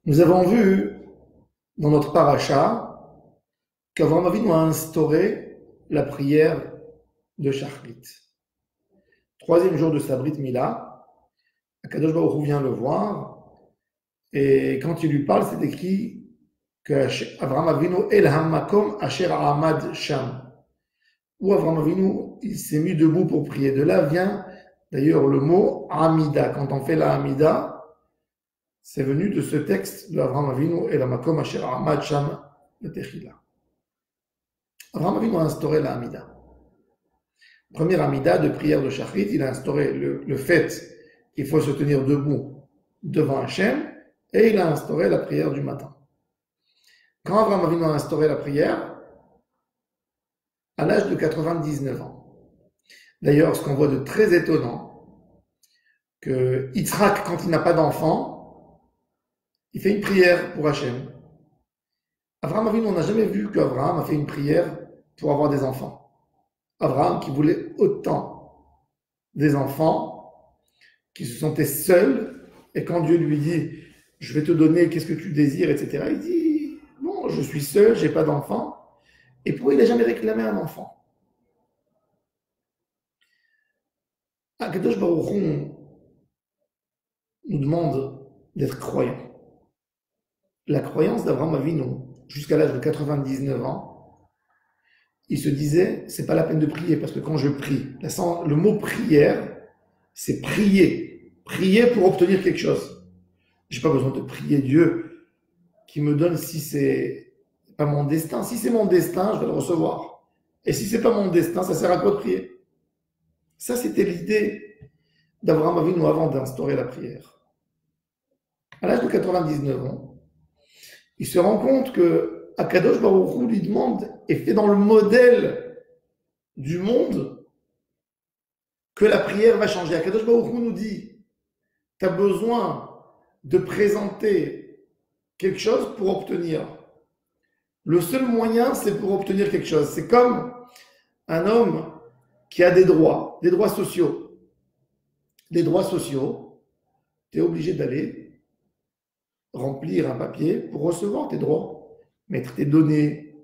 Nous avons vu dans notre paracha qu'Avraham Avinu a instauré la prière de Shachrit. Troisième jour de sa Brit Mila, Akadosh Baruch Hu vient le voir et quand il lui parle, c'est écrit que Avraham Avinu El Hamakom Asher Ahmad Sham. Où Avraham Avinu il s'est mis debout pour prier. De là vient d'ailleurs le mot Amida. Quand on fait la Amida, c'est venu de ce texte de Avraham Avinu El Hamakom Asher Ahmad Sham le Techila. Avraham Avinu a instauré la Amida. Première Amida de prière de Shachrit, il a instauré le fait qu'il faut se tenir debout devant Hachem et il a instauré la prière du matin. Quand Avraham Avinu a instauré la prière, à l'âge de 99 ans. D'ailleurs, ce qu'on voit de très étonnant, que Yitzhak, quand il n'a pas d'enfant, il fait une prière pour Hachem. Avraham Avinu, on n'a jamais vu qu'Avraham a fait une prière pour avoir des enfants. Avraham qui voulait autant des enfants, qui se sentait seul, et quand Dieu lui dit « je vais te donner, qu'est-ce que tu désires ?» etc., il dit « non, je suis seul, j'ai pas d'enfant ». Et pourquoi il n'a jamais réclamé un enfant? Akadosh Baruch Hu nous demande d'être croyants. La croyance d'Avraham Avinu, jusqu'à l'âge de 99 ans, il se disait, c'est pas la peine de prier, parce que quand je prie, le mot prière, c'est prier. Prier pour obtenir quelque chose. J'ai pas besoin de prier Dieu qui me donne si c'est pas mon destin. Si c'est mon destin, je vais le recevoir. Et si c'est pas mon destin, ça sert à quoi de prier? Ça, c'était l'idée d'Avraham Avinu avant d'instaurer la prière. À l'âge de 99 ans, il se rend compte que Akadosh Baruch Hu lui demande et fait dans le modèle du monde que la prière va changer. Akadosh Baruch Hu nous dit, tu as besoin de présenter quelque chose pour obtenir. Le seul moyen, c'est pour obtenir quelque chose. C'est comme un homme qui a des droits sociaux. Les droits sociaux, tu es obligé d'aller remplir un papier pour recevoir tes droits, mettre tes données,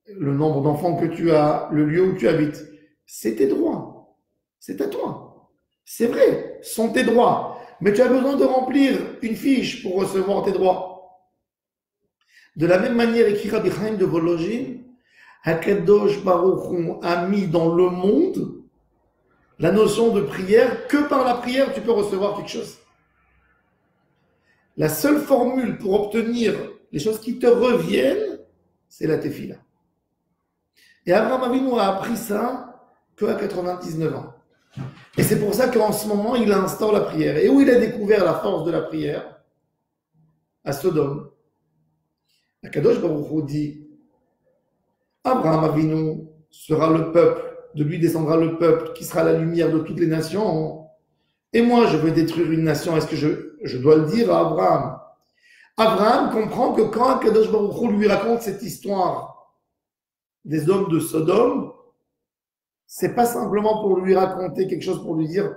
le nombre d'enfants que tu as, le lieu où tu habites. C'est tes droits. C'est à toi. C'est vrai, ce sont tes droits. Mais tu as besoin de remplir une fiche pour recevoir tes droits. De la même manière, écrit Rabbi Chaim de Volojine, Hakadosh Baruch Hu a mis dans le monde la notion de prière, que par la prière tu peux recevoir quelque chose. La seule formule pour obtenir les choses qui te reviennent, c'est la tefila. Et Avraham Avinu a appris ça qu'à 99 ans. Et c'est pour ça qu'en ce moment, il instaure la prière. Et où il a découvert la force de la prière? À Sodome. Akadosh Baruch Hu dit, Avraham Avinu sera le peuple, de lui descendra le peuple qui sera la lumière de toutes les nations. Et moi, je veux détruire une nation. Est-ce que je dois le dire à Abraham? Abraham comprend que quand Akadosh Baruch Hu lui raconte cette histoire des hommes de Sodome, c'est pas simplement pour lui raconter quelque chose pour lui dire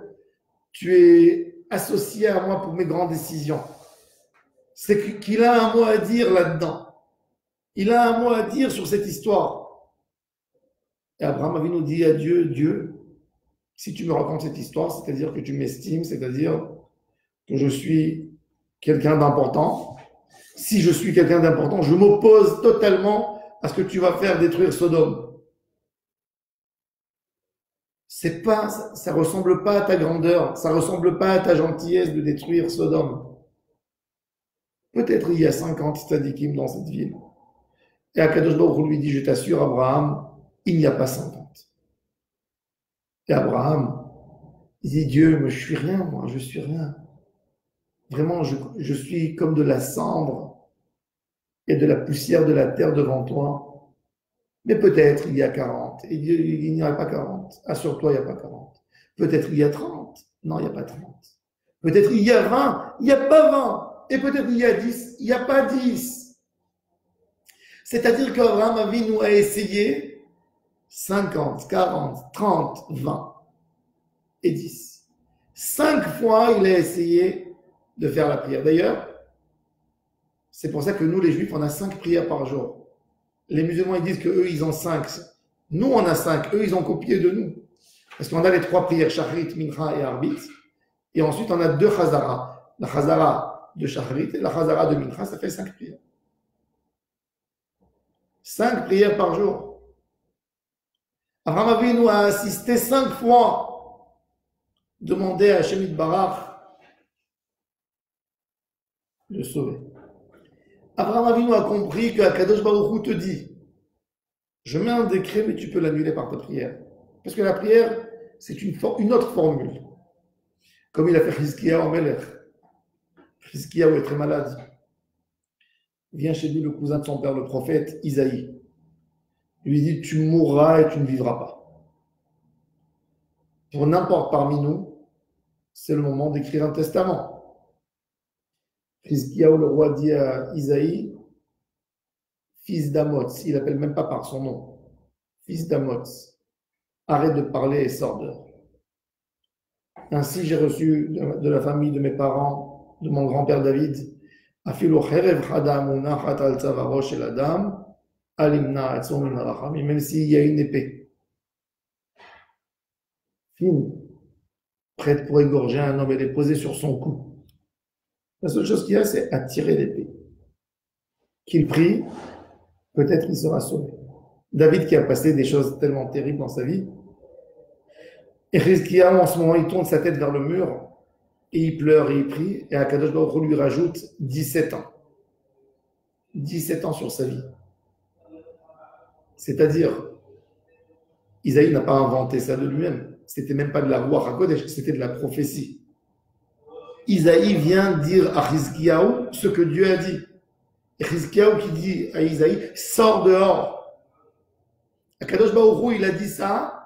tu es associé à moi pour mes grandes décisions. C'est qu'il a un mot à dire là-dedans. Il a un mot à dire sur cette histoire. Et Abraham Avinu dit à Dieu, Dieu, si tu me racontes cette histoire, c'est-à-dire que tu m'estimes, c'est-à-dire que je suis quelqu'un d'important. Si je suis quelqu'un d'important, je m'oppose totalement à ce que tu vas faire détruire Sodome. Ça ressemble pas à ta grandeur, ça ressemble pas à ta gentillesse de détruire Sodome. Peut-être il y a 50 tzadikim dans cette ville. Et Akadosh Baruch Hu lui dit, je t'assure, Abraham, il n'y a pas 50. Et Abraham, il dit, Dieu, mais je suis rien, moi, je suis rien. Vraiment, je suis comme de la cendre et de la poussière de la terre devant toi. Mais peut-être il y a 40. Et Dieu, il n'y a pas 40. Assure-toi, il n'y a pas 40. Peut-être il y a 30. Non, il n'y a pas 30. Peut-être il y a 20. Il n'y a pas 20. Et peut-être il y a 10. Il n'y a pas 10. C'est-à-dire qu'Abraham Avinu a essayé 50, 40, 30, 20 et 10. 5 fois, il a essayé de faire la prière. D'ailleurs, c'est pour ça que nous, les Juifs, on a 5 prières par jour. Les musulmans, ils disent qu'eux, ils ont 5. Nous, on a 5. Eux, ils ont copié de nous. Parce qu'on a les 3 prières, Shachrit, Mincha et Arbit. Et ensuite, on a 2 Chazara. La Chazara de Shachrit et la Chazara de Mincha, ça fait 5 prières. 5 prières par jour. Abraham Avinu a assisté 5 fois, demandé à Hachem Barach de le sauver. Abraham Avinu a compris que Kadosh Baruch Hu te dit, je mets un décret, mais tu peux l'annuler par ta prière. Parce que la prière, c'est une autre formule. Comme il a fait Chizkiyahu Melech. Chizkiyahu est très malade. Vient chez lui le cousin de son père, le prophète Isaïe. Il lui dit, tu mourras et tu ne vivras pas. Pour n'importe parmi nous, c'est le moment d'écrire un testament. Chizkiyahu, le roi, dit à Isaïe, fils d'Amoz, il n'appelle même pas par son nom, fils d'Amoz, arrête de parler et sors dehors. Ainsi, j'ai reçu de la famille de mes parents, de mon grand-père David, même s'il y a une épée fine, prête pour égorger un homme, elle est posée sur son cou. La seule chose qu'il y a, c'est attirer l'épée. Qu'il prie, peut-être qu'il sera sauvé. David qui a passé des choses tellement terribles dans sa vie, et Chizkiyahu, en ce moment, il tourne sa tête vers le mur, et il pleure et il prie, et Akadosh Baruch Hu lui rajoute 17 ans. 17 ans sur sa vie. C'est-à-dire, Isaïe n'a pas inventé ça de lui-même. C'était même pas de la Ruach HaKodesh, c'était de la prophétie. Isaïe vient dire à Chizkiyahu ce que Dieu a dit. Et Chizkiyahu qui dit à Isaïe, sors dehors. Akadosh Baruch Hu, il a dit ça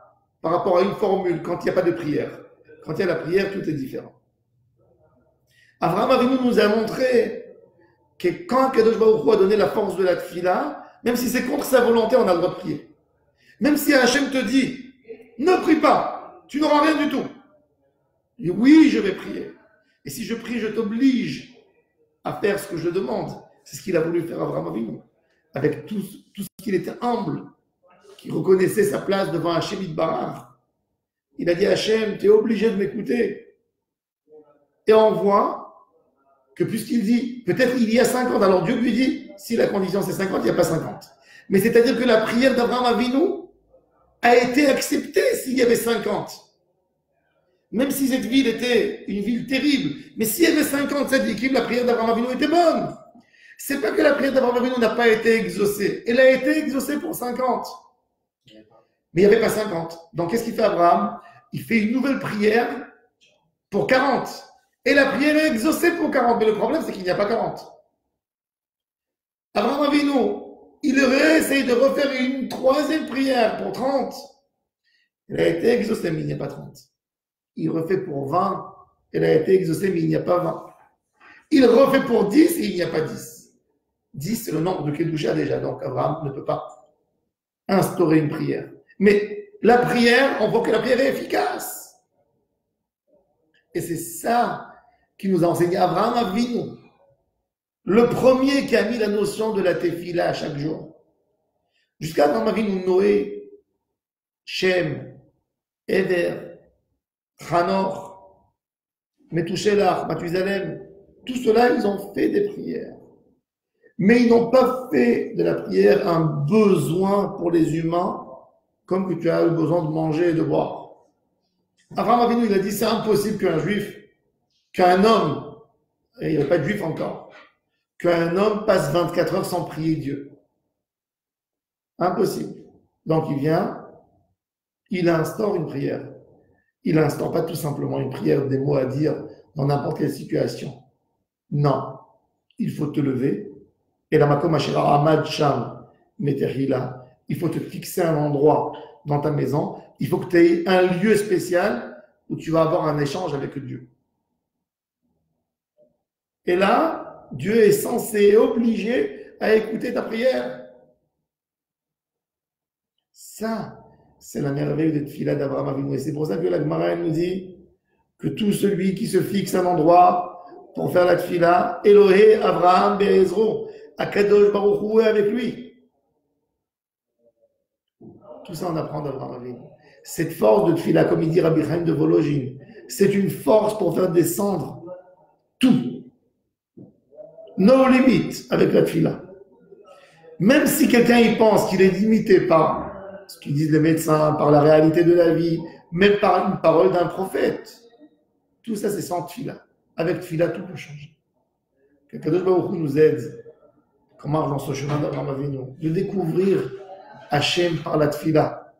par rapport à une formule, quand il n'y a pas de prière. Quand il y a la prière, tout est différent. Abraham Avinu nous a montré que quand Akadosh Baruch Hu a donné la force de la tfila, même si c'est contre sa volonté, on a le droit de prier. Même si Hachem te dit, ne prie pas, tu n'auras rien du tout. Et oui, je vais prier. Et si je prie, je t'oblige à faire ce que je demande. C'est ce qu'il a voulu faire Abraham Avinu. Avec tout ce qu'il était humble, qui reconnaissait sa place devant Hachem Yitbarach. Il a dit à Hachem, tu es obligé de m'écouter. Et on voit que puisqu'il dit, peut-être il y a 50, alors Dieu lui dit, si la condition c'est 50, il n'y a pas 50. Mais c'est-à-dire que la prière d'Abraham Avinu a été acceptée s'il y avait 50. Même si cette ville était une ville terrible, mais s'il y avait 57 équipes, la prière d'Abraham Avinu était bonne. C'est pas que la prière d'Abraham Avinu n'a pas été exaucée. Elle a été exaucée pour 50. Mais il n'y avait pas 50. Donc qu'est-ce qu'il fait Abraham? Il fait une nouvelle prière pour 40. Et la prière est exaucée pour 40. Mais le problème, c'est qu'il n'y a pas 40. Abraham Avinu, il essaye de refaire une troisième prière pour 30. Elle a été exaucée, mais il n'y a pas 30. Il refait pour 20. Elle a été exaucée, mais il n'y a pas 20. Il refait pour 10 et il n'y a pas 10. 10, c'est le nombre de Kedusha déjà. Donc Abraham ne peut pas instaurer une prière. Mais la prière, on voit que la prière est efficace. Et c'est ça qui nous a enseigné Abraham Avinu. Le premier qui a mis la notion de la tefila chaque jour. Jusqu'à Abraham Avinu, Noé, Shem, Ever, Hanor, Methuselah, Mathusalem, tout cela, ils ont fait des prières. Mais ils n'ont pas fait de la prière un besoin pour les humains, comme que tu as besoin de manger et de boire. Abraham Avinu, il a dit, c'est impossible qu'un juif, qu'un homme, et il n'y avait pas de juif encore, qu'un homme passe 24 heures sans prier Dieu. Impossible. Donc il vient, il instaure une prière. Il n'instaure pas tout simplement une prière, des mots à dire dans n'importe quelle situation. Non. Il faut te lever. Et la makom ashera amad sham meterhila. Il faut te fixer un endroit dans ta maison. Il faut que tu aies un lieu spécial où tu vas avoir un échange avec Dieu. Et là, Dieu est censé, obligé à écouter ta prière. Ça, c'est la merveille de Tfila d'Abraham Avinu. Et c'est pour ça que la Gemara nous dit que tout celui qui se fixe un endroit pour faire la tfila. Elohé, Abraham, Be'ezro, Akadosh Baruch Hu est avec lui. Tout ça, on apprend d'Abraham Avinu. Cette force de tfila, comme il dit Rabbi Chaim de Vologine, c'est une force pour faire descendre tout. No limit avec la tfila. Même si quelqu'un y pense qu'il est limité par ce qu'ils disent les médecins, par la réalité de la vie, même par une parole d'un prophète, tout ça c'est sans tfila. Avec tfila, tout peut changer. Que Kadosh Baruch Hu nous aide, qu'on marche dans ce chemin d'Abraham Avinu, de découvrir Hachem par la tfila,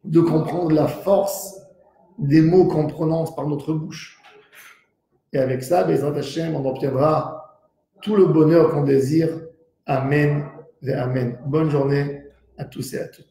de comprendre la force des mots qu'on prononce par notre bouche. Et avec ça, Bezrat Hachem, on obtiendra tout le bonheur qu'on désire. Amen et Amen. Bonne journée à tous et à toutes.